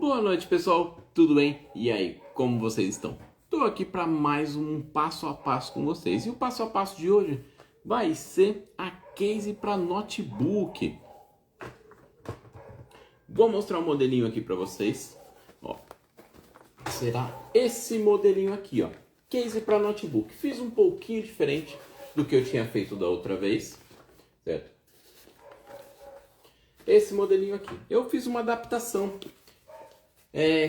Boa noite, pessoal. Tudo bem? E aí, como vocês estão? Estou aqui para mais um passo a passo com vocês. E o passo a passo de hoje vai ser a case para notebook. Vou mostrar um modelinho aqui para vocês. Ó, será esse modelinho aqui, ó. Case para notebook. Fiz um pouquinho diferente do que eu tinha feito da outra vez, certo? Esse modelinho aqui. Eu fiz uma adaptação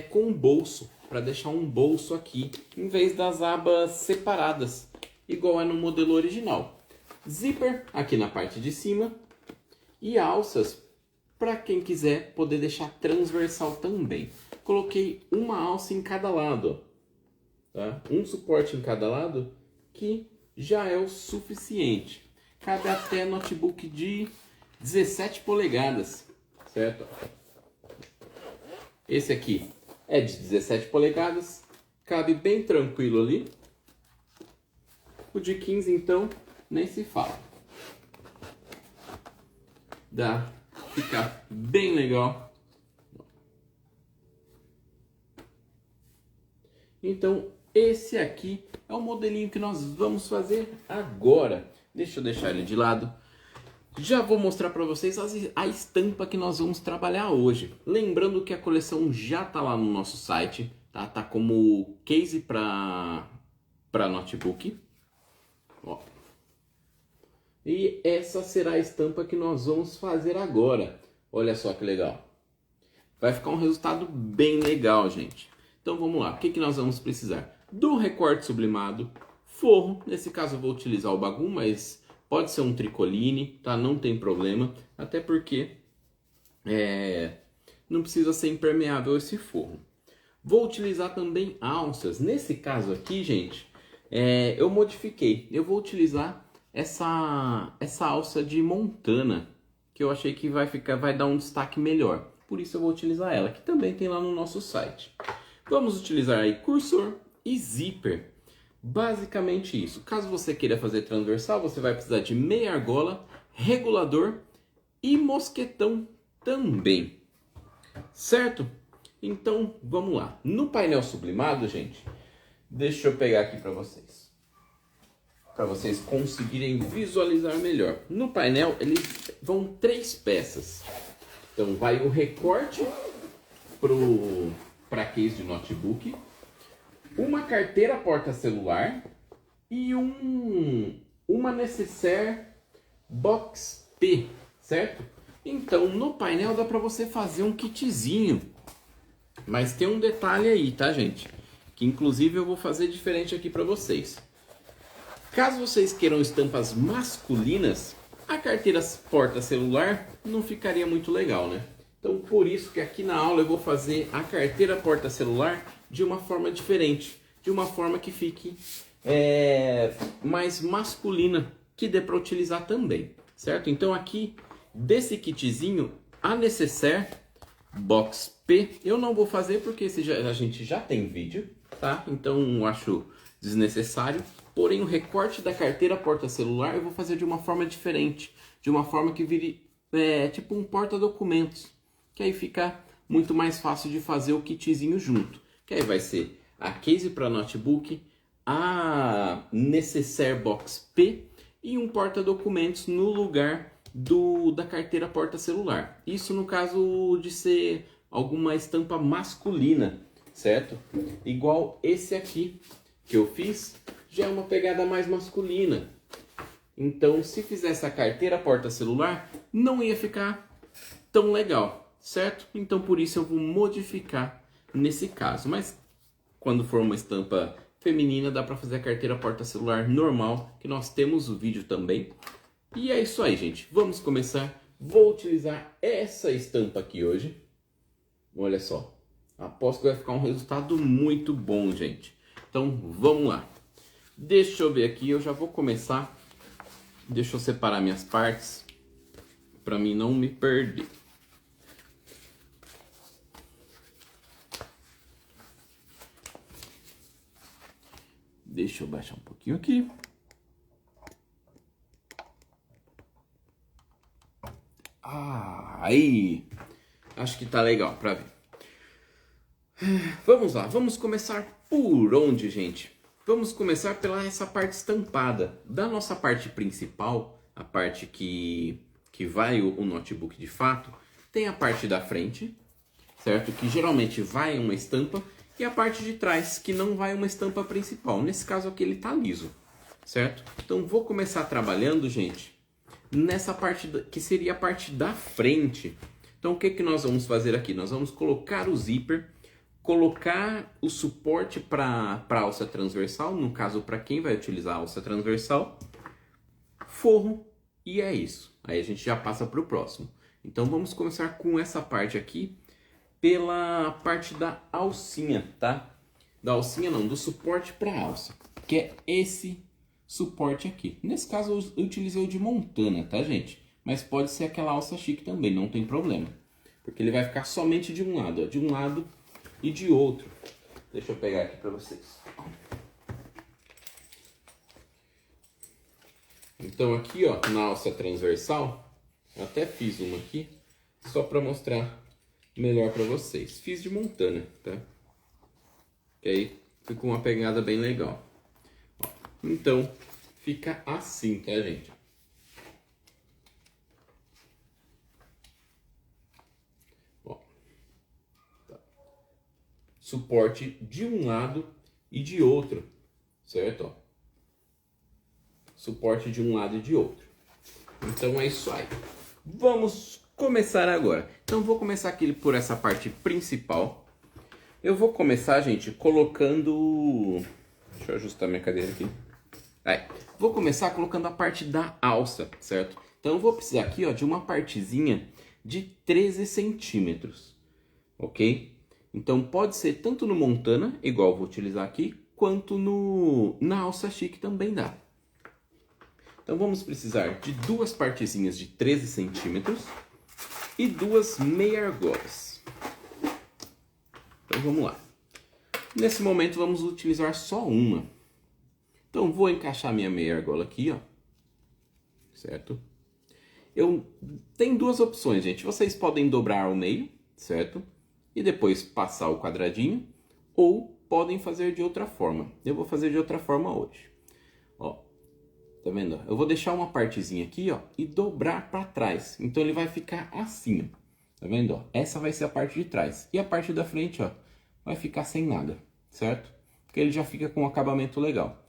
com um bolso, para deixar um bolso aqui, em vez das abas separadas, igual é no modelo original. Zíper aqui na parte de cima e alças para quem quiser poder deixar transversal também. Coloquei uma alça em cada lado, tá? Um suporte em cada lado, que já é o suficiente. Cabe até notebook de 17 polegadas, certo? Esse aqui é de 17 polegadas, cabe bem tranquilo ali. O de 15, então, nem se fala. Fica bem legal. Então, esse aqui é o modelinho que nós vamos fazer agora. Deixa eu deixar ele de lado. Já vou mostrar para vocês a estampa que nós vamos trabalhar hoje. Lembrando que a coleção já está lá no nosso site, tá? Tá como case para notebook. Ó. E essa será a estampa que nós vamos fazer agora. Olha só que legal. Vai ficar um resultado bem legal, gente. Então vamos lá. O que nós vamos precisar? Do recorte sublimado, forro. Nesse caso eu vou utilizar o Bagum, mas pode ser um tricoline, tá? Não tem problema. Até porque não precisa ser impermeável esse forro. Vou utilizar também alças. Nesse caso aqui, gente, eu modifiquei. Eu vou utilizar essa alça de Montana, que eu achei que vai dar um destaque melhor. Por isso eu vou utilizar ela, que também tem lá no nosso site. Vamos utilizar aí cursor e zíper. Basicamente isso. Caso você queira fazer transversal, você vai precisar de meia argola, regulador e mosquetão também. Certo? Então, vamos lá. No painel sublimado, gente, deixa eu pegar aqui para vocês conseguirem visualizar melhor. No painel, eles vão 3 peças. Então, vai o recorte para case de notebook, uma carteira porta-celular e uma necessaire box P, certo? Então, no painel dá para você fazer um kitzinho. Mas tem um detalhe aí, tá, gente? Que inclusive eu vou fazer diferente aqui para vocês. Caso vocês queiram estampas masculinas, a carteira porta-celular não ficaria muito legal, né? Então, por isso que aqui na aula eu vou fazer a carteira porta-celular de uma forma diferente. De uma forma que fique mais masculina, que dê para utilizar também, certo? Então, aqui, desse kitzinho, a necessaire box P, eu não vou fazer porque a gente já tem vídeo, tá? Então, acho desnecessário. Porém, o recorte da carteira porta-celular eu vou fazer de uma forma diferente. De uma forma que vire tipo um porta-documentos. Que aí fica muito mais fácil de fazer o kitzinho junto. Que aí vai ser a case para notebook, a necessaire box P e um porta-documentos no lugar da carteira porta-celular. Isso no caso de ser alguma estampa masculina, certo? Igual esse aqui que eu fiz, já é uma pegada mais masculina. Então, se fizesse a carteira porta-celular, não ia ficar tão legal, certo? Então, por isso eu vou modificar nesse caso. Mas, quando for uma estampa feminina, dá para fazer a carteira porta-celular normal, que nós temos o vídeo também. E é isso aí, gente. Vamos começar. Vou utilizar essa estampa aqui hoje. Olha só. Aposto que vai ficar um resultado muito bom, gente. Então, vamos lá. Deixa eu ver aqui, eu já vou começar. Deixa eu separar minhas partes para mim não me perder. Deixa eu baixar um pouquinho aqui. Aí, acho que tá legal para ver. Vamos lá, vamos começar por onde, gente? Vamos começar pela essa parte estampada. Da nossa parte principal, a parte que vai o notebook de fato, tem a parte da frente, certo? Que geralmente vai uma estampa, e a parte de trás, que não vai uma estampa principal. Nesse caso aqui ele tá liso, certo? Então vou começar trabalhando, gente, nessa parte que seria a parte da frente. Então o que que nós vamos fazer aqui? Nós vamos colocar o zíper, colocar o suporte para alça transversal, no caso para quem vai utilizar a alça transversal, forro, e é isso. Aí a gente já passa para o próximo. Então vamos começar com essa parte aqui, pela parte da alcinha, tá? Da alcinha não, do suporte para alça, que é esse suporte aqui. Nesse caso eu utilizei o de Montana, tá, gente? Mas pode ser aquela alça chique também, não tem problema. Porque ele vai ficar somente de um lado, ó, de um lado e de outro. Deixa eu pegar aqui para vocês. Então aqui, ó, na alça transversal, eu até fiz uma aqui, só para mostrar melhor para vocês. Fiz de Montana, tá? Que aí ficou uma pegada bem legal. Então, fica assim, tá, gente? Ó, tá. Suporte de um lado e de outro, certo? Ó. Suporte de um lado e de outro. Então é isso aí. Vamos começar agora. Então vou começar aqui por essa parte principal. Eu vou começar, gente, colocando... Deixa eu ajustar minha cadeira aqui. Aí. Vou começar colocando a parte da alça, certo? Então eu vou precisar aqui, ó, de uma partezinha de 13 centímetros, ok? Então pode ser tanto no Montana, igual eu vou utilizar aqui, quanto na alça chique também dá. Então vamos precisar de duas partezinhas de 13 centímetros e duas meia argolas. Então vamos lá. Nesse momento vamos utilizar só uma. Então vou encaixar minha meia argola aqui, ó. Certo? Tem duas opções, gente. Vocês podem dobrar ao meio, certo? E depois passar o quadradinho, ou podem fazer de outra forma. Eu vou fazer de outra forma hoje. Ó. Tá vendo? Eu vou deixar uma partezinha aqui, ó, e dobrar para trás. Então ele vai ficar assim, ó. Tá vendo? Ó? Essa vai ser a parte de trás. E a parte da frente, ó, vai ficar sem nada, certo? Porque ele já fica com um acabamento legal.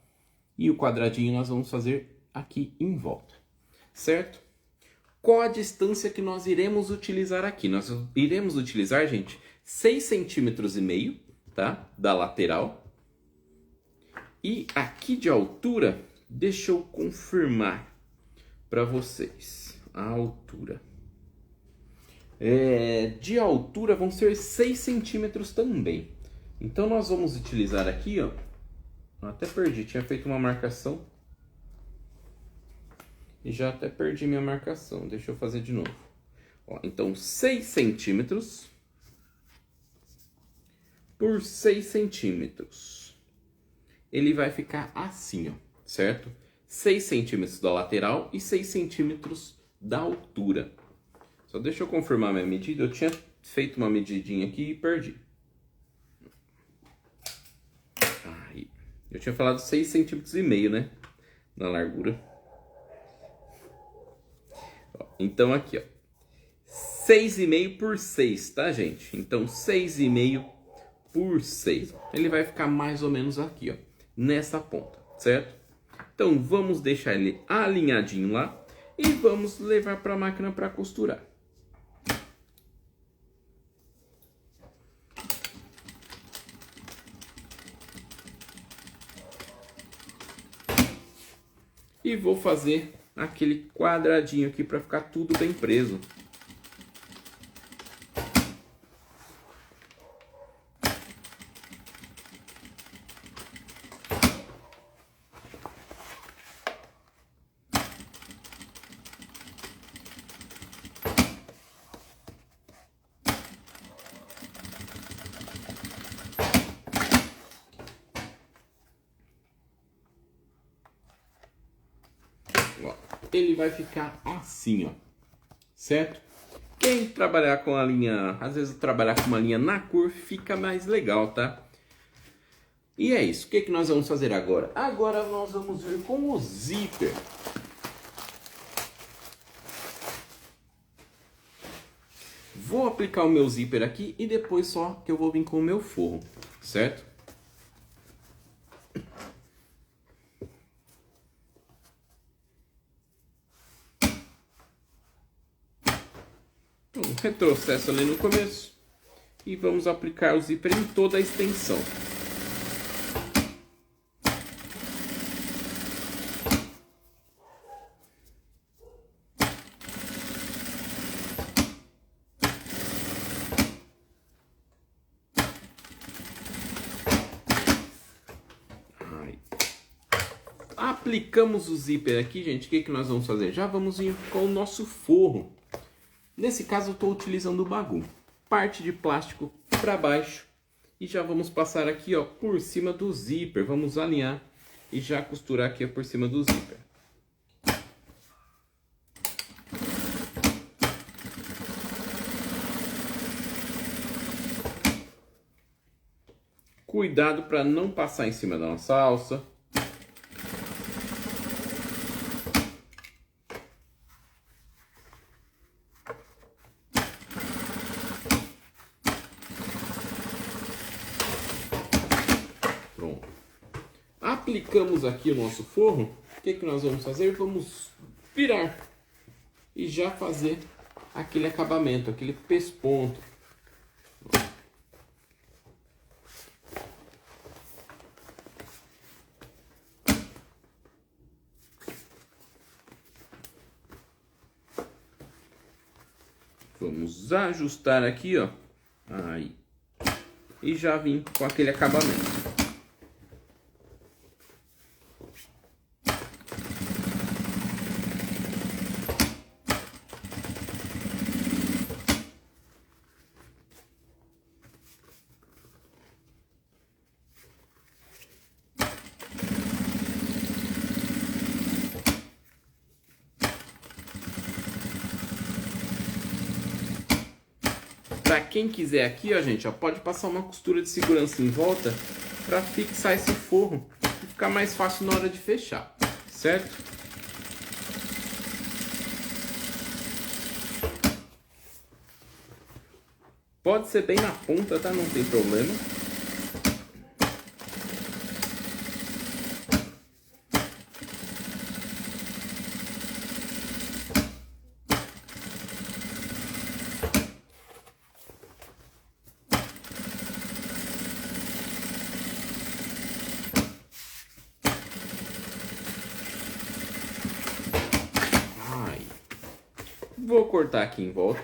E o quadradinho nós vamos fazer aqui em volta, certo? Qual a distância que nós iremos utilizar aqui? Nós iremos utilizar, gente, 6,5 centímetros, tá? Da lateral. E aqui de altura, deixa eu confirmar para vocês a altura. De altura vão ser 6 centímetros também. Então nós vamos utilizar aqui, ó. Até perdi, tinha feito uma marcação. E já até perdi minha marcação. Deixa eu fazer de novo. Ó, então 6 centímetros por 6 centímetros. Ele vai ficar assim, ó, certo? 6 centímetros da lateral e 6 centímetros da altura. Só deixa eu confirmar minha medida. Eu tinha feito uma medidinha aqui e perdi. Aí. Eu tinha falado 6,5 centímetros, né? Na largura. Ó, então aqui, ó. 6,5 por 6, tá, gente? Então 6,5 por 6. Ele vai ficar mais ou menos aqui, ó. Nessa ponta, certo? Então vamos deixar ele alinhadinho lá e vamos levar para a máquina para costurar. E vou fazer aquele quadradinho aqui para ficar tudo bem preso. Ó, ele vai ficar assim, ó, certo? Quem trabalhar com a linha, às vezes trabalhar com uma linha na cor fica mais legal, tá? E é isso. O que nós vamos fazer agora? Agora nós vamos vir com o zíper. Vou aplicar o meu zíper aqui e depois só que eu vou vir com o meu forro, certo? Um retrocesso ali no começo e vamos aplicar o zíper em toda a extensão. Aplicamos o zíper aqui, gente. O que nós vamos fazer? Já vamos vir com o nosso forro. Nesse caso eu estou utilizando o bagulho. Parte de plástico para baixo. E já vamos passar aqui, ó, por cima do zíper. Vamos alinhar e já costurar aqui por cima do zíper. Cuidado para não passar em cima da nossa alça. Pronto. Aplicamos aqui o nosso forro. O que nós vamos fazer? Vamos virar e já fazer aquele acabamento, aquele pesponto. Vamos ajustar aqui, ó. Aí. E já vim com aquele acabamento. Para quem quiser aqui, ó, gente, ó, pode passar uma costura de segurança em volta para fixar esse forro e ficar mais fácil na hora de fechar, certo? Pode ser bem na ponta, tá? Não tem problema. Vou cortar aqui em volta.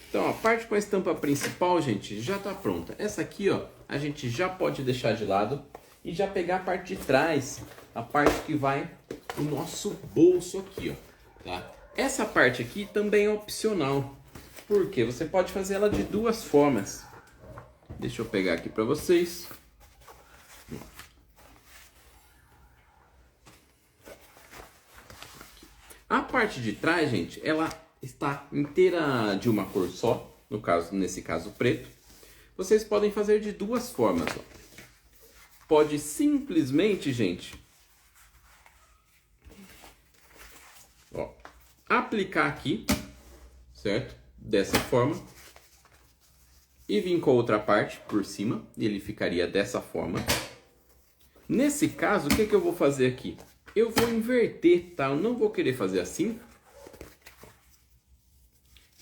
Então, a parte com a estampa principal, gente, já tá pronta. Essa aqui, ó, a gente já pode deixar de lado e já pegar a parte de trás, a parte que vai o nosso bolso aqui, ó, tá? Essa parte aqui também é opcional, porque você pode fazer ela de duas formas. Deixa eu pegar aqui para vocês. A parte de trás, gente, ela está inteira de uma cor só, no caso, nesse caso preto. Vocês podem fazer de duas formas, ó. Pode simplesmente, gente, ó, aplicar aqui, certo? Dessa forma. E vir com a outra parte por cima, e ele ficaria dessa forma. Nesse caso, o que eu vou fazer aqui? Eu vou inverter, tá? Eu não vou querer fazer assim.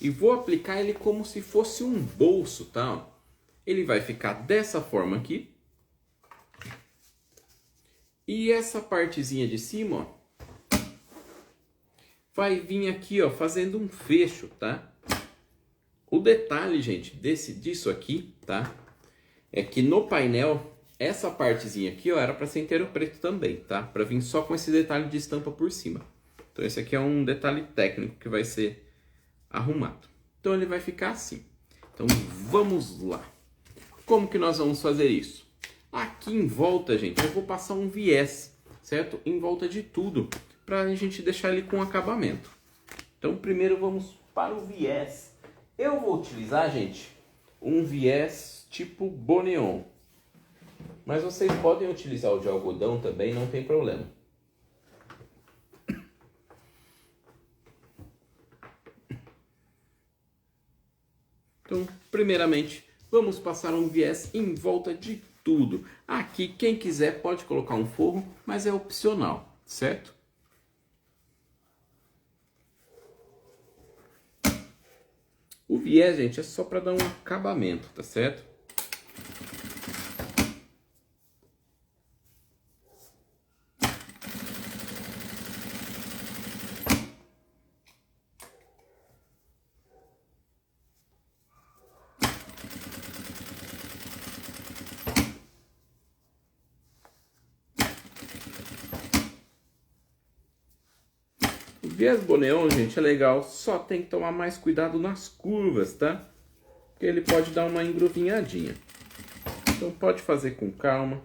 E vou aplicar ele como se fosse um bolso, tá? Ele vai ficar dessa forma aqui. E essa partezinha de cima, ó, vai vir aqui, ó, fazendo um fecho, tá? O detalhe, gente, disso aqui, tá? É que no painel essa partezinha aqui, ó, era para ser inteiro preto também, tá? Para vir só com esse detalhe de estampa por cima. Então esse aqui é um detalhe técnico que vai ser arrumado. Então ele vai ficar assim. Então vamos lá. Como que nós vamos fazer isso? Aqui em volta, gente, eu vou passar um viés, certo? Em volta de tudo, para a gente deixar ele com acabamento. Então primeiro vamos para o viés. Eu vou utilizar, gente, um viés tipo Boneon. Mas vocês podem utilizar o de algodão também, não tem problema. Então, primeiramente, vamos passar um viés em volta de tudo. Aqui, quem quiser pode colocar um forro, mas é opcional, certo? O viés, gente, é só para dar um acabamento, tá certo? O viés Boneon, gente, é legal, só tem que tomar mais cuidado nas curvas, tá? Porque ele pode dar uma engruvinhadinha. Então pode fazer com calma,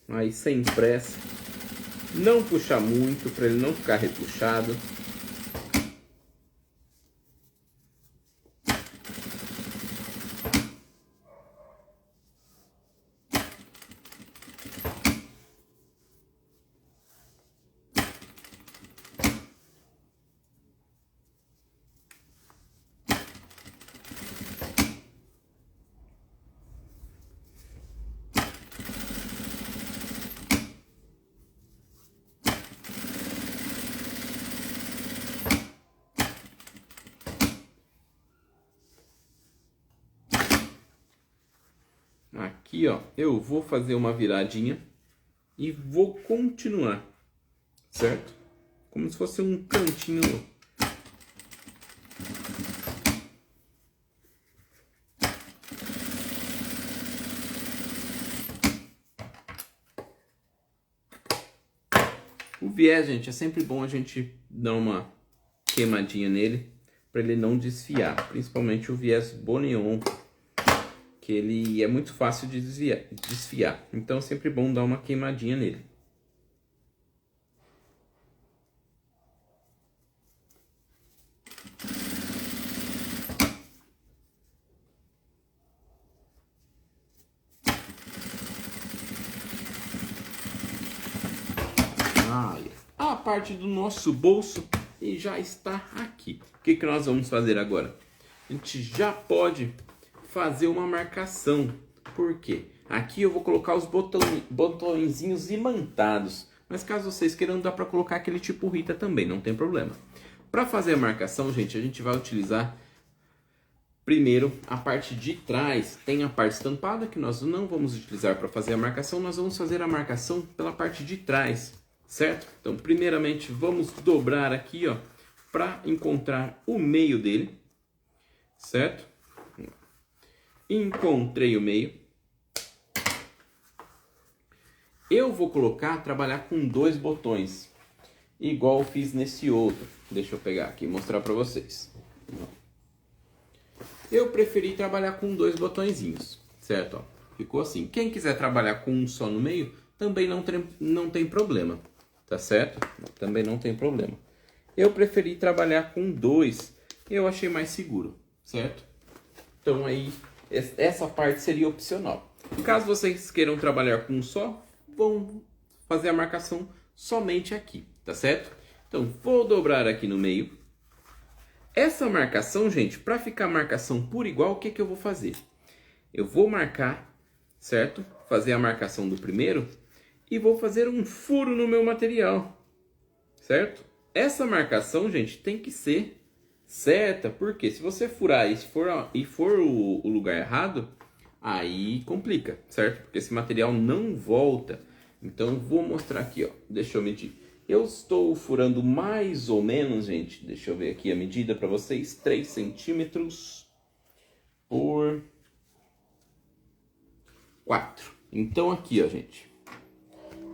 aí sem pressa. Não puxar muito para ele não ficar repuxado. Aqui, ó, eu vou fazer uma viradinha e vou continuar, certo? Como se fosse um cantinho. O viés, gente, é sempre bom a gente dar uma queimadinha nele para ele não desfiar, principalmente o viés Boneon, que ele é muito fácil de desfiar. Então é sempre bom dar uma queimadinha nele. A parte do nosso bolso e já está aqui. O que nós vamos fazer agora? A gente já pode fazer uma marcação. Por quê? Aqui eu vou colocar os botõezinhos imantados. Mas caso vocês queiram, dá para colocar aquele tipo Rita também, não tem problema. Para fazer a marcação, gente, a gente vai utilizar primeiro a parte de trás. Tem a parte estampada que nós não vamos utilizar para fazer a marcação. Nós vamos fazer a marcação pela parte de trás, certo? Então, primeiramente, vamos dobrar aqui, ó, para encontrar o meio dele, certo? Encontrei o meio. Eu vou trabalhar com 2 botões, igual eu fiz nesse outro. Deixa eu pegar aqui e mostrar para vocês. Eu preferi trabalhar com 2 botõezinhos, certo? Ó, ficou assim. Quem quiser trabalhar com um só no meio, também não tem problema, tá certo? Também não tem problema. Eu preferi trabalhar com 2, eu achei mais seguro, certo? Então aí, essa parte seria opcional. Caso vocês queiram trabalhar com um só, vão fazer a marcação somente aqui, tá certo? Então, vou dobrar aqui no meio. Essa marcação, gente, para ficar a marcação por igual, o que eu vou fazer? Eu vou marcar, certo? Fazer a marcação do primeiro e vou fazer um furo no meu material, certo? Essa marcação, gente, tem que ser certa, porque se você furar e for o lugar errado, aí complica, certo? Porque esse material não volta. Então, vou mostrar aqui, ó. Deixa eu medir. Eu estou furando mais ou menos, gente, deixa eu ver aqui a medida para vocês, 3 centímetros por 4. Então aqui, ó, gente.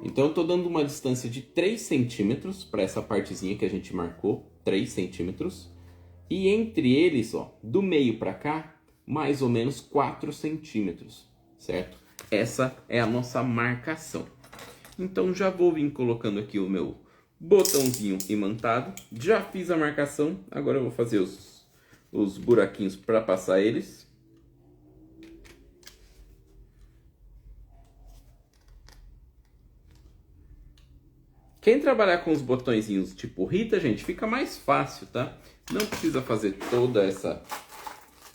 Então eu tô dando uma distância de 3 centímetros para essa partezinha que a gente marcou, 3 centímetros. E entre eles, ó, do meio para cá, mais ou menos 4 centímetros, certo? Essa é a nossa marcação. Então já vou vir colocando aqui o meu botãozinho imantado. Já fiz a marcação, agora eu vou fazer os buraquinhos para passar eles. Quem trabalhar com os botõezinhos tipo Rita, gente, fica mais fácil, tá? Não precisa fazer toda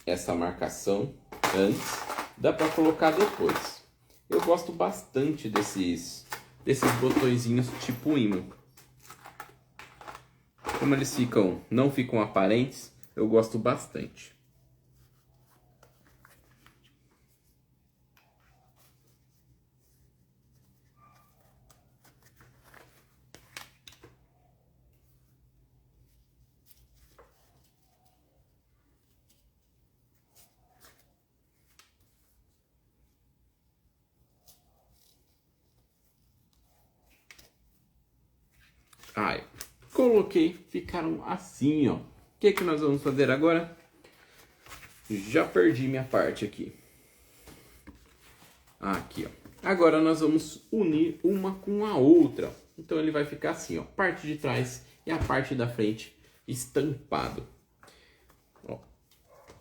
essa marcação antes, dá para colocar depois. Eu gosto bastante desses botõezinhos tipo ímã. Como eles não ficam aparentes, eu gosto bastante. Ai, coloquei, ficaram assim, ó. O que que nós vamos fazer agora? Já perdi minha parte aqui. Aqui, ó. Agora nós vamos unir uma com a outra. Então ele vai ficar assim, ó. Parte de trás e a parte da frente estampado.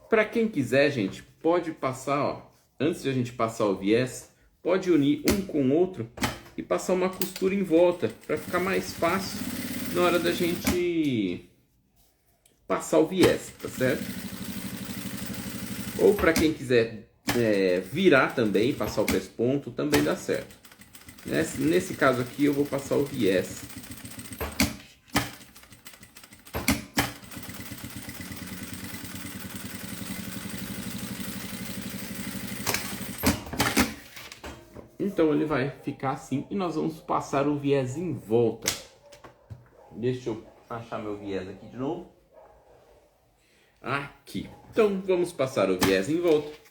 Para quem quiser, gente, pode passar, ó. Antes de a gente passar o viés, pode unir um com o outro e passar uma costura em volta para ficar mais fácil na hora da gente passar o viés, tá certo? Ou para quem quiser virar também, passar o pesponto, também dá certo. Nesse caso aqui eu vou passar o viés. Então ele vai ficar assim e nós vamos passar o viés em volta. Deixa eu achar meu viés aqui de novo. Aqui. Então vamos passar o viés em volta.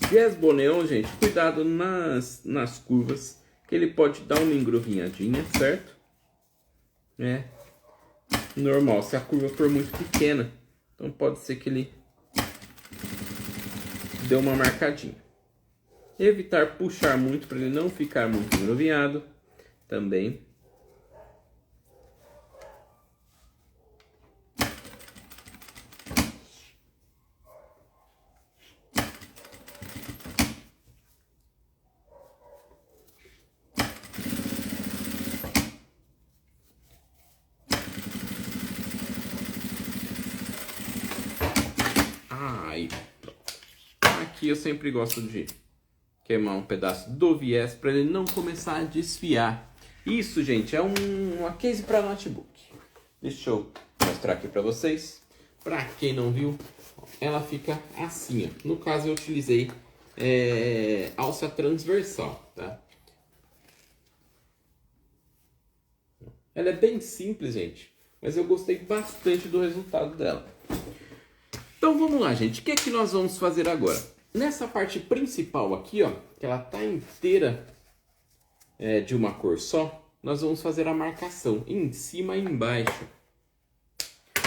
Viés Boneon, gente, cuidado nas curvas, que ele pode dar uma engruvinhadinha, certo? É normal, se a curva for muito pequena, então pode ser que ele dê uma marcadinha. Evitar puxar muito para ele não ficar muito engruvinhado também. Aqui eu sempre gosto de queimar um pedaço do viés para ele não começar a desfiar. Isso, gente, é uma case para notebook. Deixa eu mostrar aqui para vocês. Para quem não viu, ela fica assim, ó. No caso eu utilizei alça transversal, tá? Ela é bem simples, gente, mas eu gostei bastante do resultado dela. Então vamos lá, gente. O que é que nós vamos fazer agora? Nessa parte principal aqui, ó, que ela tá inteira de uma cor só, nós vamos fazer a marcação em cima e embaixo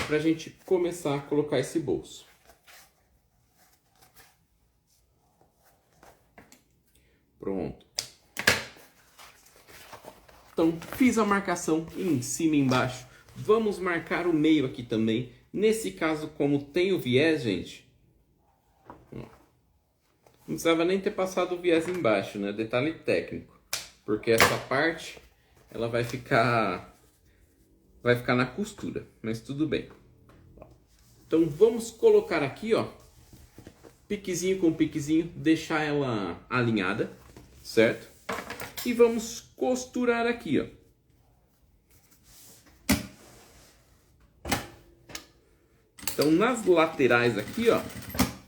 pra gente começar a colocar esse bolso. Pronto. Então, fiz a marcação em cima e embaixo. Vamos marcar o meio aqui também. Nesse caso, como tem o viés, gente, não precisava nem ter passado o viés embaixo, né? Detalhe técnico. Porque essa parte, ela vai ficar na costura, mas tudo bem. Então vamos colocar aqui, ó, piquezinho com piquezinho, deixar ela alinhada, certo? E vamos costurar aqui, ó. Então, nas laterais aqui, ó,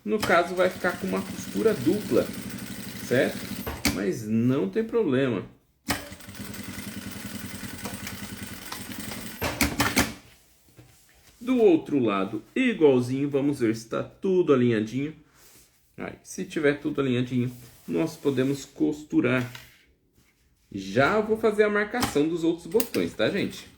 no caso vai ficar com uma costura dupla, certo? Mas não tem problema. Do outro lado, igualzinho, vamos ver se está tudo alinhadinho. Aí, se tiver tudo alinhadinho, nós podemos costurar. Já vou fazer a marcação dos outros botões, tá, gente?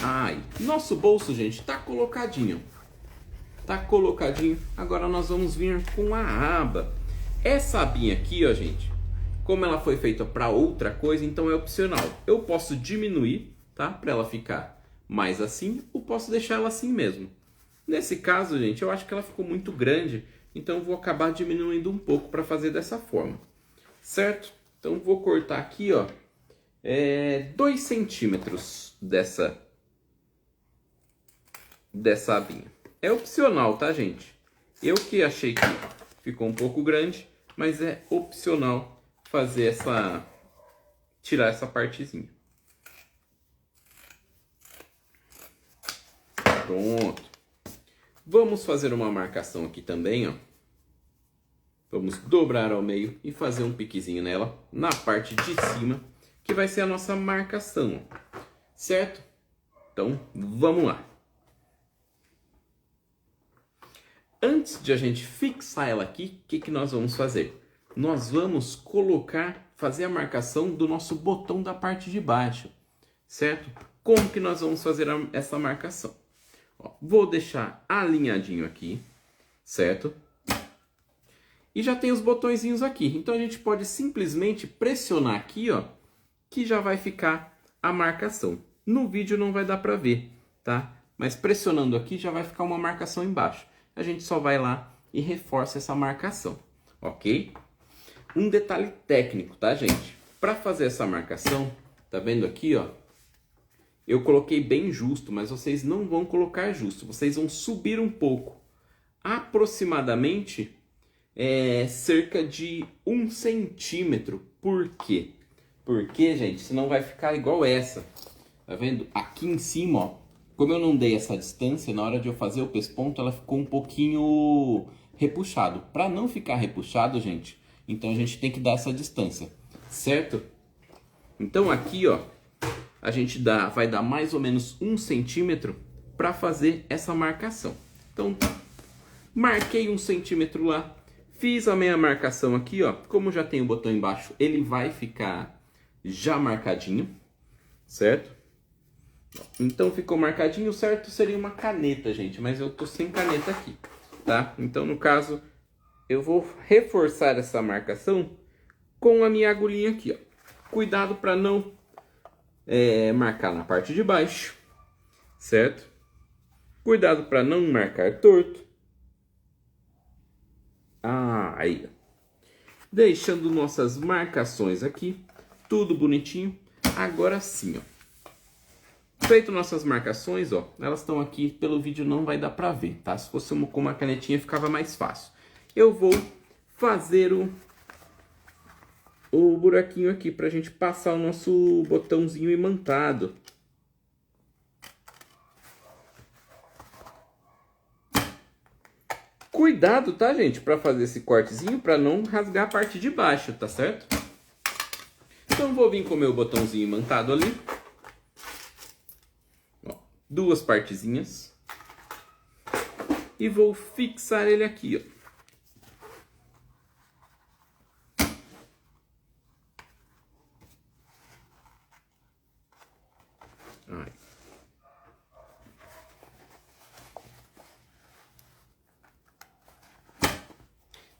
Ai, nosso bolso, gente, tá colocadinho. Tá colocadinho. Agora nós vamos vir com a aba. Essa abinha aqui, ó, gente, como ela foi feita para outra coisa, então é opcional. Eu posso diminuir, tá? Para ela ficar mais assim, ou posso deixar ela assim mesmo. Nesse caso, gente, eu acho que ela ficou muito grande, então eu vou acabar diminuindo um pouco para fazer dessa forma, certo? Então vou cortar aqui, ó, 2 centímetros dessa abinha. É opcional, tá, gente? Eu que achei que ficou um pouco grande, mas é opcional fazer tirar essa partezinha. Pronto. Vamos fazer uma marcação aqui também, ó. Vamos dobrar ao meio e fazer um piquezinho nela, na parte de cima, que vai ser a nossa marcação, ó. Certo? Então, vamos lá. Antes de a gente fixar ela aqui, o que nós vamos fazer? Nós vamos fazer a marcação do nosso botão da parte de baixo, certo? Como que nós vamos fazer essa marcação? Ó, vou deixar alinhadinho aqui, certo? E já tem os botõezinhos aqui, então a gente pode simplesmente pressionar aqui, ó, que já vai ficar a marcação. No vídeo não vai dar para ver, tá? Mas pressionando aqui já vai ficar uma marcação embaixo. A gente só vai lá e reforça essa marcação, ok? Um detalhe técnico, tá, gente? Para fazer essa marcação, tá vendo aqui, ó? Eu coloquei bem justo, mas vocês não vão colocar justo. Vocês vão subir um pouco. Aproximadamente, cerca de 1 centímetro. Por quê? Porque, gente, senão vai ficar igual essa. Tá vendo? Aqui em cima, ó. Como eu não dei essa distância, na hora de eu fazer o pesponto, ela ficou um pouquinho repuxado. Para não ficar repuxado, gente, então a gente tem que dar essa distância, certo? Então aqui, ó, a gente vai dar mais ou menos 1 centímetro para fazer essa marcação. Então, marquei 1 centímetro lá, fiz a minha marcação aqui, ó. Como já tem o botão embaixo, ele vai ficar já marcadinho, certo? Então ficou marcadinho, certo? Seria uma caneta, gente, mas eu tô sem caneta aqui, tá? Então, no caso, eu vou reforçar essa marcação com a minha agulhinha aqui, ó. Cuidado para não marcar na parte de baixo, certo? Cuidado para não marcar torto. Aí. Deixando nossas marcações aqui, tudo bonitinho. Agora sim, ó. Feito nossas marcações, ó, elas estão aqui, pelo vídeo não vai dar pra ver, tá? Se fosse com uma canetinha ficava mais fácil. Eu vou fazer o buraquinho aqui pra gente passar o nosso botãozinho imantado. Cuidado, tá, gente? Pra fazer esse cortezinho, pra não rasgar a parte de baixo, tá certo? Então vou vir com o meu botãozinho imantado ali. 2 partezinhas e vou fixar ele aqui, ó. Aí.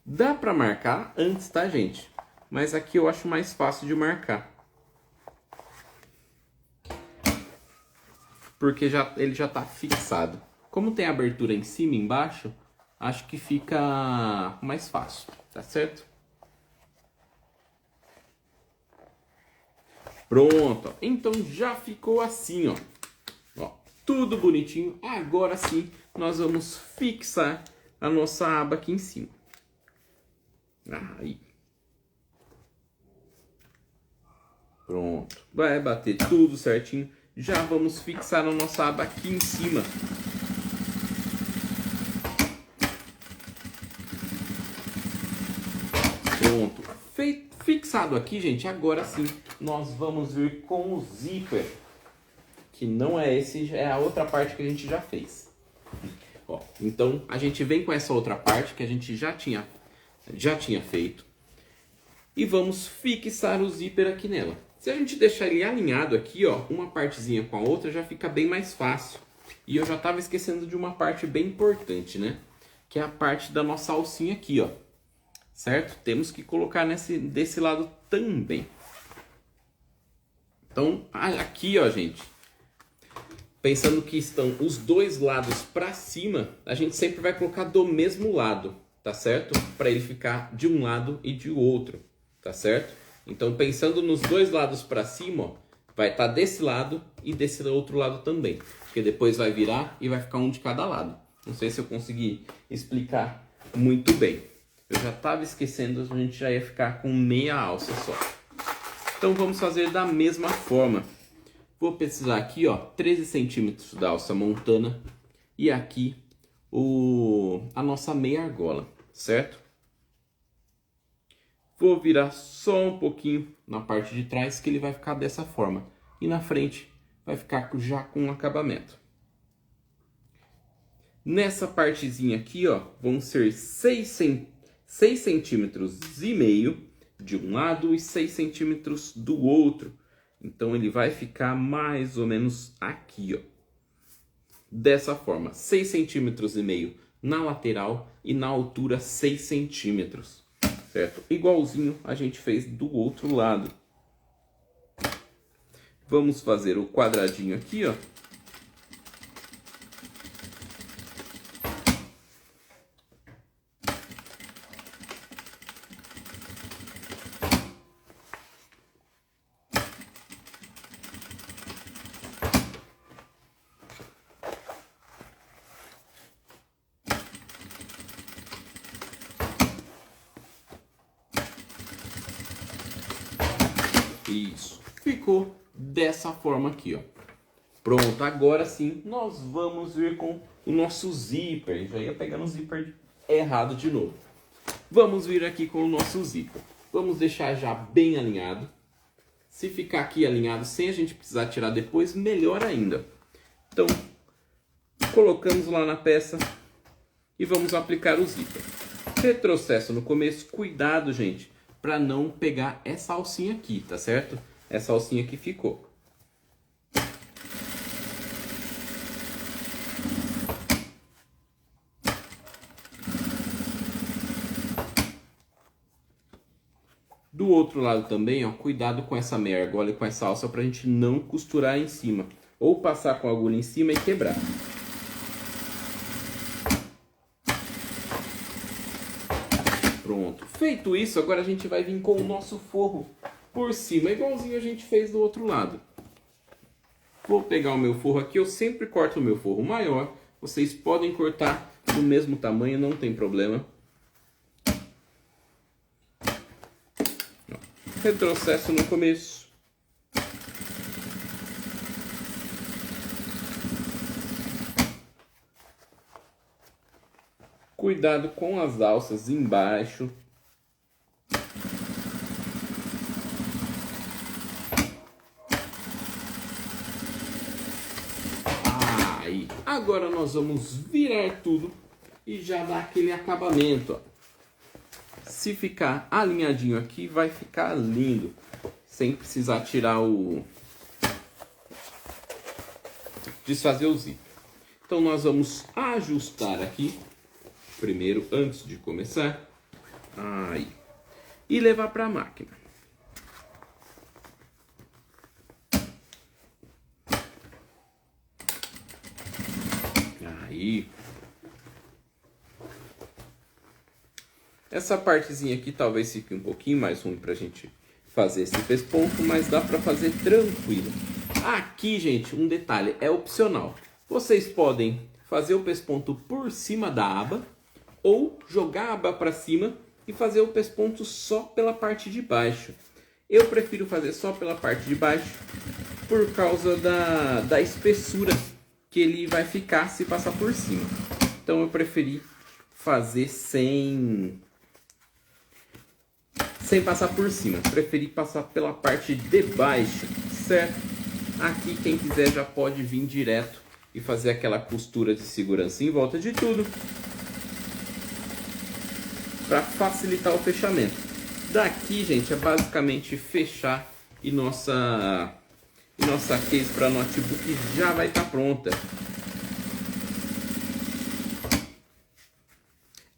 Dá pra marcar antes, tá, gente? Mas aqui eu acho mais fácil de marcar. Porque ele já está fixado. Como tem abertura em cima e embaixo, acho que fica mais fácil, tá certo? Pronto, então já ficou assim, ó, tudo bonitinho. Agora sim, nós vamos fixar a nossa aba aqui em cima. Aí. Pronto. Vai bater tudo certinho. Já vamos fixar a nossa aba aqui em cima. Pronto. Fixado aqui, gente, agora sim nós vamos vir com o zíper. Que não é esse, é a outra parte que a gente já fez. Ó, então a gente vem com essa outra parte que a gente já tinha feito. E vamos fixar o zíper aqui nela. Se a gente deixar ele alinhado aqui, ó, uma partezinha com a outra, já fica bem mais fácil. E eu já estava esquecendo de uma parte bem importante, né? Que é a parte da nossa alcinha aqui, ó. Certo? Temos que colocar desse lado também. Então, aqui, ó, gente. Pensando que estão os dois lados para cima, a gente sempre vai colocar do mesmo lado, tá certo? Para ele ficar de um lado e de outro, tá certo? Então, pensando nos dois lados para cima, ó, vai estar desse lado e desse outro lado também. Porque depois vai virar e vai ficar um de cada lado. Não sei se eu consegui explicar muito bem. Eu já estava esquecendo, a gente já ia ficar com meia alça só. Então, vamos fazer da mesma forma. Vou precisar aqui, ó, 13 centímetros da alça montana e aqui a nossa meia argola, certo? Vou virar só um pouquinho na parte de trás que ele vai ficar dessa forma. E na frente vai ficar já com um acabamento. Nessa partezinha aqui, ó, vão ser 6,5 centímetros de um lado e 6 centímetros do outro. Então ele vai ficar mais ou menos aqui, ó. Dessa forma, 6,5 centímetros na lateral e na altura 6 centímetros, certo? Igualzinho a gente fez do outro lado. Vamos fazer o quadradinho aqui, ó. Isso, ficou dessa forma aqui, ó. Pronto, agora sim nós vamos vir com o nosso zíper. Já ia pegar no zíper errado de novo. Vamos vir aqui com o nosso zíper. Vamos deixar já bem alinhado. Se ficar aqui alinhado sem a gente precisar tirar depois, melhor ainda. Então, colocamos lá na peça e vamos aplicar o zíper. Retrocesso no começo, cuidado, gente, para não pegar essa alcinha aqui, tá certo? Essa alcinha que ficou. Do outro lado também, ó, cuidado com essa meia argola e com essa alça para a gente não costurar em cima. Ou passar com a agulha em cima e quebrar. Pronto. Feito isso, agora a gente vai vir com o nosso forro por cima, igualzinho a gente fez do outro lado. Vou pegar o meu forro aqui, eu sempre corto o meu forro maior. Vocês podem cortar do mesmo tamanho, não tem problema. Retrocesso no começo. Cuidado com as alças embaixo. Aí, agora nós vamos virar tudo e já dar aquele acabamento, ó. Se ficar alinhadinho aqui, vai ficar lindo. Sem precisar tirar desfazer o zíper. Então nós vamos ajustar aqui. Primeiro, antes de começar. Aí. E levar para a máquina. Aí. Essa partezinha aqui talvez fique um pouquinho mais ruim pra gente fazer esse pesponto, mas dá pra fazer tranquilo. Aqui, gente, um detalhe, é opcional. Vocês podem fazer o pesponto por cima da aba ou jogar a aba pra cima e fazer o pesponto só pela parte de baixo. Eu prefiro fazer só pela parte de baixo por causa da espessura que ele vai ficar se passar por cima. Então eu preferi fazer sem passar por cima. Preferi passar pela parte de baixo, certo? Aqui quem quiser já pode vir direto e fazer aquela costura de segurança em volta de tudo para facilitar o fechamento. Daqui, gente, é basicamente fechar e nossa case para notebook já vai estar pronta.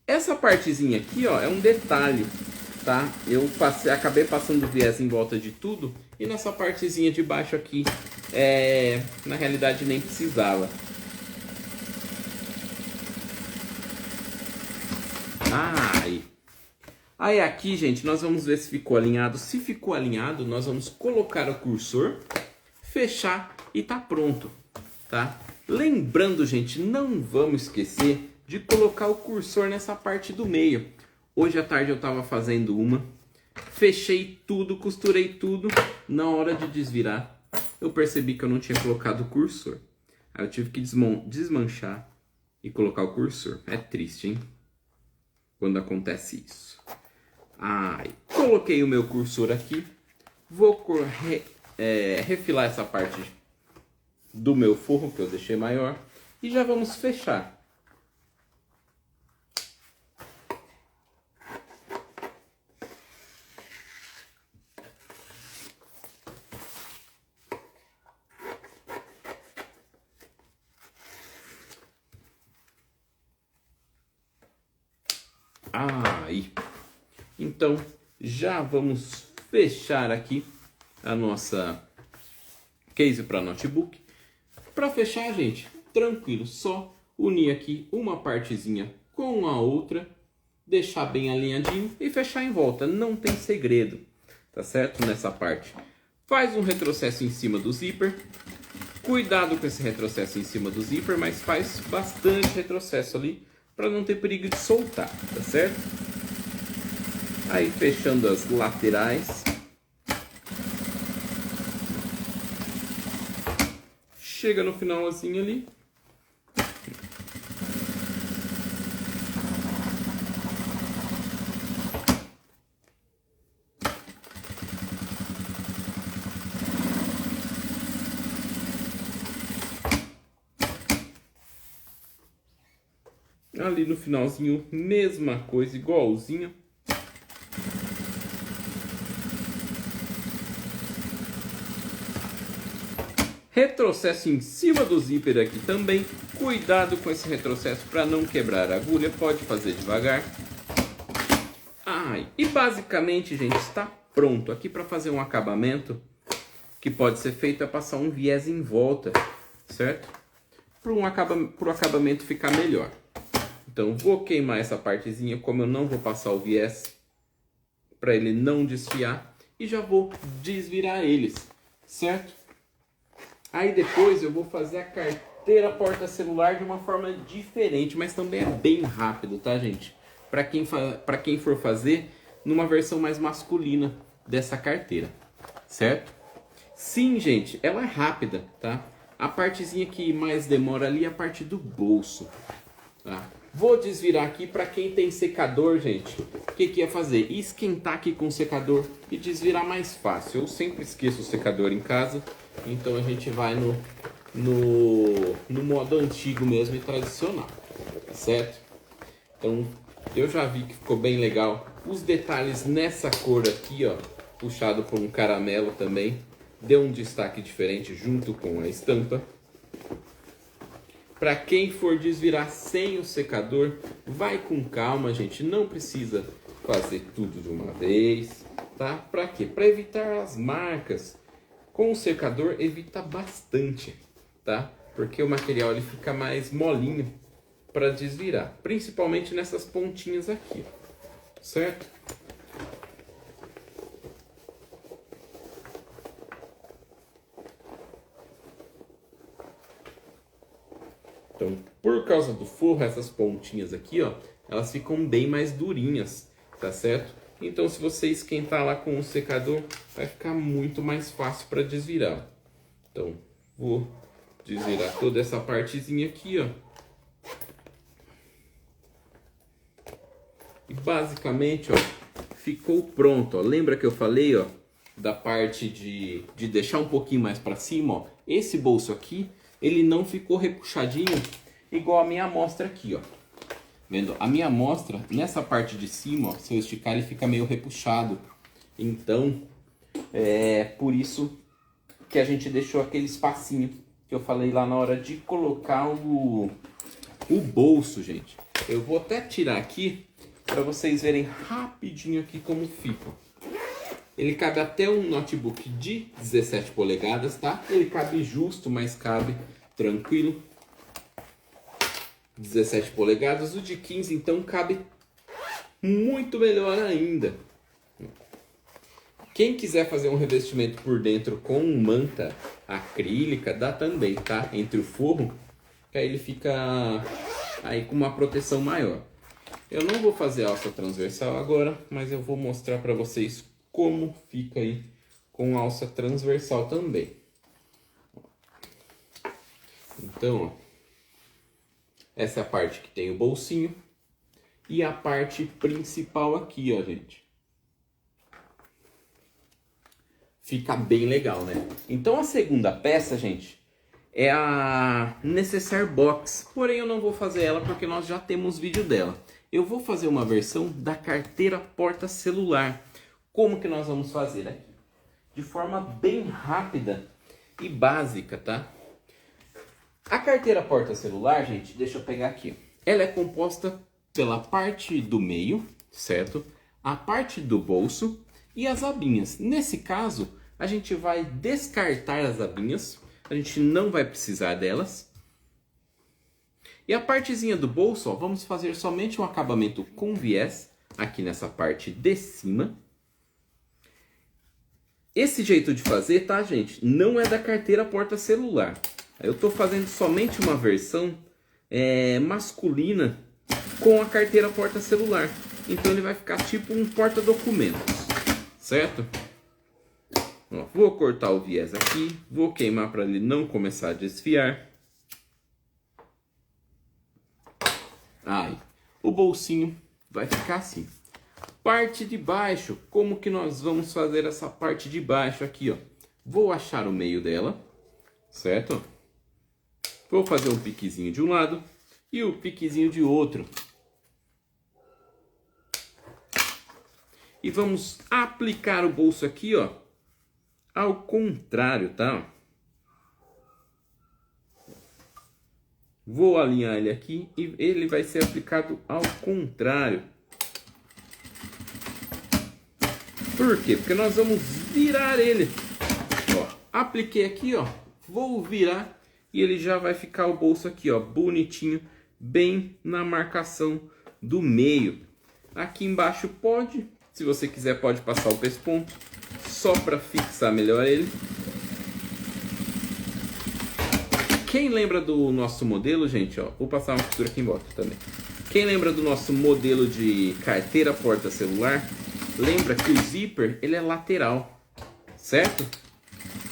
Essa partezinha aqui, ó, é um detalhe, tá? Eu acabei passando viés em volta de tudo e nessa partezinha de baixo aqui, na realidade nem precisava. Aí aqui, gente, nós vamos ver se ficou alinhado. Se ficou alinhado, nós vamos colocar o cursor, fechar e tá pronto, tá? Lembrando, gente, não vamos esquecer de colocar o cursor nessa parte do meio. Hoje à tarde eu estava fazendo uma, fechei tudo, costurei tudo. Na hora de desvirar, eu percebi que eu não tinha colocado o cursor. Aí eu tive que desmanchar e colocar o cursor. É triste, hein? Quando acontece isso. Coloquei o meu cursor aqui. Vou refilar essa parte do meu forro que eu deixei maior. E já vamos fechar. Então, já vamos fechar aqui a nossa case para notebook. Para fechar, gente, tranquilo, só unir aqui uma partezinha com a outra, deixar bem alinhadinho e fechar em volta. Não tem segredo, tá certo? Nessa parte. Faz um retrocesso em cima do zíper. Cuidado com esse retrocesso em cima do zíper, mas faz bastante retrocesso ali para não ter perigo de soltar, tá certo? Aí fechando as laterais. Chega no finalzinho ali. Ali no finalzinho, mesma coisa, igualzinho. Retrocesso em cima do zíper aqui também. Cuidado com esse retrocesso para não quebrar a agulha. Pode fazer devagar. E basicamente, gente, está pronto. Aqui para fazer um acabamento que pode ser feito é passar um viés em volta, certo? Para o acabamento ficar melhor. Então vou queimar essa partezinha, como eu não vou passar o viés, para ele não desfiar. E já vou desvirar eles, certo? Aí depois eu vou fazer a carteira porta-celular de uma forma diferente, mas também é bem rápido, tá, gente? Para quem for fazer numa versão mais masculina dessa carteira, certo? Sim, gente, ela é rápida, tá? A partezinha que mais demora ali é a parte do bolso, tá? Vou desvirar aqui para quem tem secador, gente. O que ia fazer? Esquentar aqui com o secador e desvirar mais fácil. Eu sempre esqueço o secador em casa, então a gente vai no modo antigo mesmo e tradicional, certo? Então eu já vi que ficou bem legal. Os detalhes nessa cor aqui, ó, puxado por um caramelo também, deu um destaque diferente junto com a estampa. Para quem for desvirar sem o secador, vai com calma, gente. Não precisa fazer tudo de uma vez, tá? Para quê? Para evitar as marcas. Com o secador evita bastante, tá? Porque o material ele fica mais molinho para desvirar, principalmente nessas pontinhas aqui, certo? Então, por causa do forro, essas pontinhas aqui, ó, elas ficam bem mais durinhas. tá certo? Então, se você esquentar lá com o secador, vai ficar muito mais fácil para desvirar. Então, vou desvirar toda essa partezinha aqui, ó. E basicamente, ó, ficou pronto, ó. Lembra que eu falei, ó, da parte de deixar um pouquinho mais para cima, ó? Esse bolso aqui, ele não ficou repuxadinho igual a minha amostra aqui, ó. Vendo? A minha amostra, nessa parte de cima, ó, se eu esticar, ele fica meio repuxado. Então, é por isso que a gente deixou aquele espacinho que eu falei lá na hora de colocar o bolso, gente. Eu vou até tirar aqui para vocês verem rapidinho aqui como fica. Ele cabe até um notebook de 17 polegadas, tá? Ele cabe justo, mas cabe tranquilo. 17 polegadas, o de 15 então cabe muito melhor ainda. Quem quiser fazer um revestimento por dentro com manta acrílica, dá também, tá? Entre o forro, que aí ele fica aí com uma proteção maior. Eu não vou fazer alça transversal agora, mas eu vou mostrar para vocês como fica aí com alça transversal também. Então, ó, essa é a parte que tem o bolsinho e a parte principal aqui, ó, gente. Fica bem legal, né? Então a segunda peça, gente, é a Necessaire Box. Porém eu não vou fazer ela porque nós já temos vídeo dela. Eu vou fazer uma versão da carteira porta-celular. Como que nós vamos fazer aqui? De forma bem rápida e básica, tá? A carteira porta-celular, gente, deixa eu pegar aqui. Ela é composta pela parte do meio, certo? A parte do bolso e as abinhas. Nesse caso, a gente vai descartar as abinhas. A gente não vai precisar delas. E a partezinha do bolso, ó, vamos fazer somente um acabamento com viés aqui nessa parte de cima. Esse jeito de fazer, tá, gente? Não é da carteira porta-celular. Eu estou fazendo somente uma versão masculina com a carteira porta-celular. Então ele vai ficar tipo um porta-documentos, certo? Ó, vou cortar o viés aqui, vou queimar para ele não começar a desfiar. Aí, o bolsinho vai ficar assim. Parte de baixo, como que nós vamos fazer essa parte de baixo aqui, ó? Vou achar o meio dela, certo? Vou fazer um piquezinho de um lado e o piquezinho de outro. E vamos aplicar o bolso aqui, ó, ao contrário, tá? Vou alinhar ele aqui e ele vai ser aplicado ao contrário. Por quê? Porque nós vamos virar ele. Ó, apliquei aqui, ó, vou virar. E ele já vai ficar o bolso aqui, ó, bonitinho, bem na marcação do meio. Aqui embaixo pode, se você quiser, pode passar o pesponto, só para fixar melhor ele. Quem lembra do nosso modelo, gente, ó, vou passar uma costura aqui em volta também. Quem lembra do nosso modelo de carteira porta-celular, lembra que o zíper, ele é lateral, certo?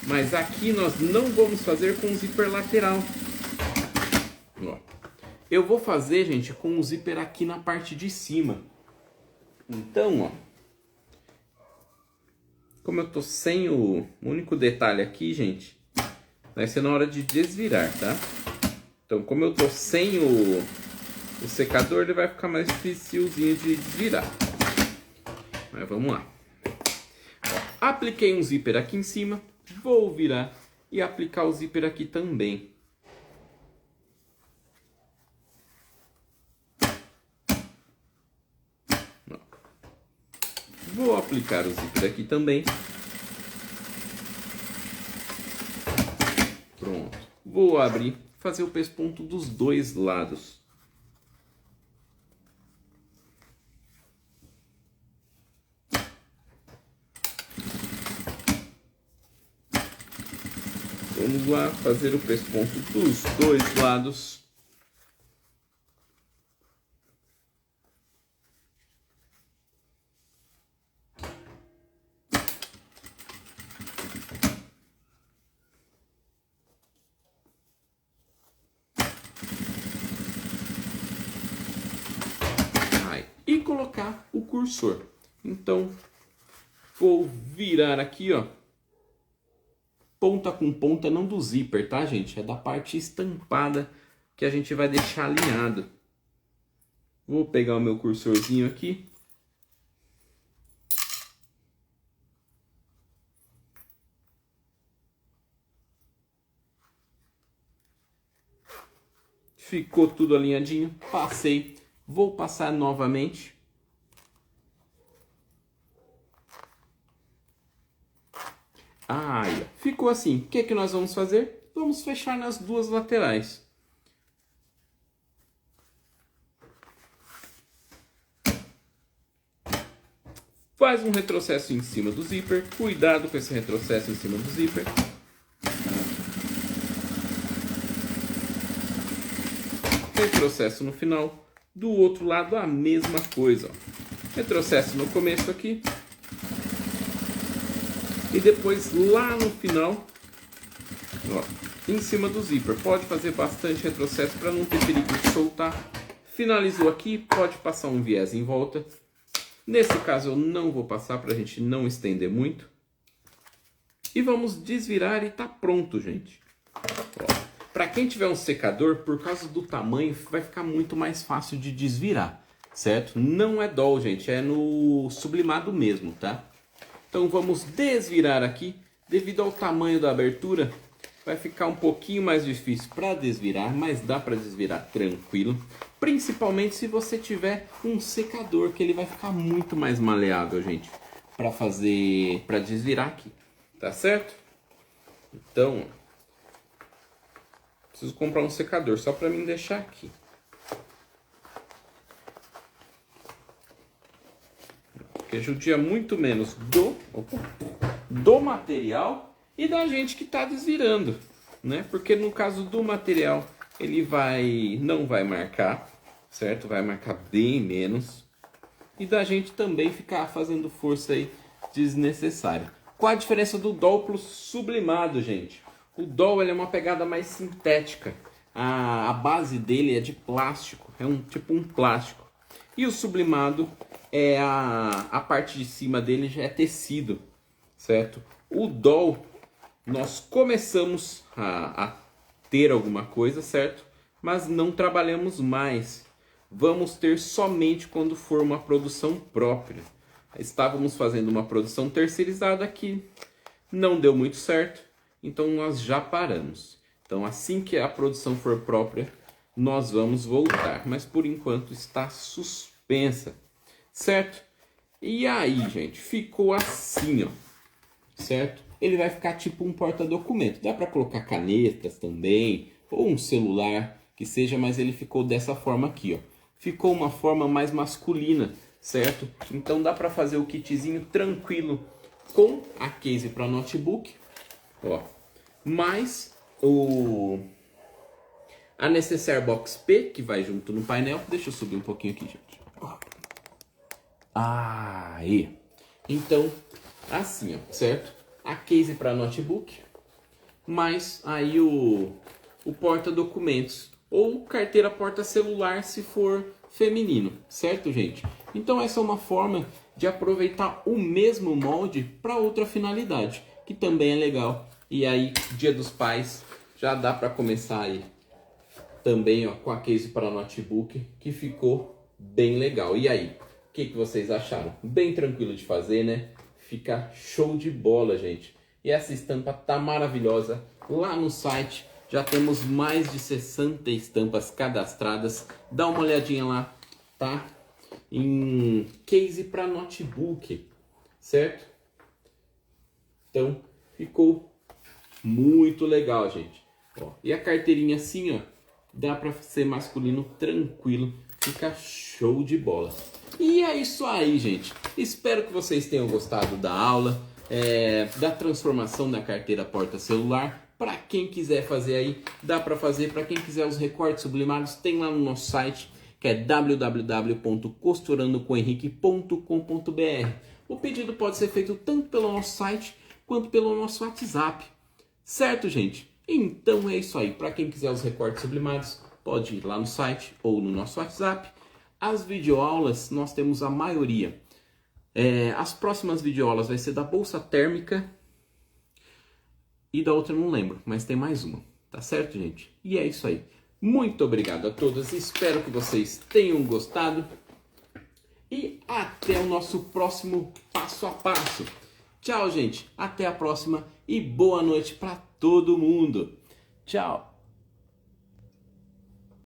Mas aqui nós não vamos fazer com o zíper lateral. Ó, eu vou fazer, gente, com o zíper aqui na parte de cima. Então, ó, como eu tô sem o único detalhe aqui, gente, vai ser na hora de desvirar, tá? Então, como eu tô sem o secador, ele vai ficar mais dificilzinho de desvirar. Mas vamos lá. Ó, apliquei um zíper aqui em cima. Vou virar e aplicar o zíper aqui também. Vou aplicar o zíper aqui também. Pronto. Vou abrir, fazer o pesponto dos dois lados. Vamos lá fazer o pesponto dos dois lados. colocar o cursor. Então, vou virar aqui, ó, ponta com ponta, não do zíper, tá, gente? É da parte estampada que a gente vai deixar alinhado. Vou pegar o meu cursorzinho aqui. Ficou tudo alinhadinho. Passei. Vou passar novamente. Aí, ficou assim. O que é que nós vamos fazer? Vamos fechar nas duas laterais. Faz um retrocesso em cima do zíper. Cuidado com esse retrocesso em cima do zíper. Retrocesso no final. Do outro lado a mesma coisa. Ó. Retrocesso no começo aqui. E depois lá no final, ó, em cima do zíper. Pode fazer bastante retrocesso para não ter perigo de soltar. Finalizou aqui, pode passar um viés em volta. Nesse caso eu não vou passar para a gente não estender muito. E vamos desvirar e tá pronto, gente. Para quem tiver um secador, por causa do tamanho, vai ficar muito mais fácil de desvirar, certo? Não é doll, gente, é no sublimado mesmo, tá? Então vamos desvirar aqui. Devido ao tamanho da abertura, vai ficar um pouquinho mais difícil para desvirar, mas dá para desvirar tranquilo. Principalmente se você tiver um secador, que ele vai ficar muito mais maleável, gente, para desvirar aqui, tá certo? Então, preciso comprar um secador só para mim deixar aqui. Porque judia muito menos do material e da gente que está desvirando, né? Porque no caso do material ele não vai marcar, certo? Vai marcar bem menos. E da gente também ficar fazendo força aí desnecessária. Qual a diferença do doll pro sublimado, gente? O doll ele é uma pegada mais sintética. A base dele é de plástico, é tipo um plástico. E o sublimado é a parte de cima dele já é tecido, certo? O doll nós começamos a ter alguma coisa, certo? Mas não trabalhamos mais. Vamos ter somente quando for uma produção própria. Estávamos fazendo uma produção terceirizada que não deu muito certo, então nós já paramos. Então assim que a produção for própria, nós vamos voltar. Mas por enquanto está suspensa, certo? E aí, gente, ficou assim, ó, certo? Ele vai ficar tipo um porta-documento. Dá para colocar canetas também, ou um celular, que seja, mas ele ficou dessa forma aqui, ó. Ficou uma forma mais masculina, certo? Então dá para fazer o kitzinho tranquilo com a case para notebook, ó. Mais a necessaire box P, que vai junto no painel. Deixa eu subir um pouquinho aqui, gente. Aí. Então, assim, ó, certo? A case para notebook, mais aí o porta-documentos ou carteira porta-celular se for feminino, certo, gente? Então essa é uma forma de aproveitar o mesmo molde para outra finalidade, que também é legal. E aí, Dia dos Pais, já dá para começar aí também, ó, com a case para notebook, que ficou bem legal. E aí, o que vocês acharam? Bem tranquilo de fazer, né? Fica show de bola, gente. E essa estampa tá maravilhosa. Lá no site já temos mais de 60 estampas cadastradas. Dá uma olhadinha lá, tá? Em case para notebook, certo? Então, ficou muito legal, gente. Ó, e a carteirinha assim, ó, dá para ser masculino tranquilo. Fica show de bola. E é isso aí, gente. Espero que vocês tenham gostado da aula, da transformação da carteira porta-celular. Para quem quiser fazer aí, dá para fazer. Para quem quiser os recortes sublimados, tem lá no nosso site, que é www.costurandocohenrique.com.br. O pedido pode ser feito tanto pelo nosso site quanto pelo nosso WhatsApp. Certo, gente? Então é isso aí. Para quem quiser os recortes sublimados, pode ir lá no site ou no nosso WhatsApp. As videoaulas, nós temos a maioria. As próximas videoaulas vai ser da bolsa térmica e da outra eu não lembro, mas tem mais uma. Tá certo, gente? E é isso aí. Muito obrigado a todos. Espero que vocês tenham gostado. E até o nosso próximo passo a passo. Tchau, gente. Até a próxima e boa noite para todo mundo. Tchau.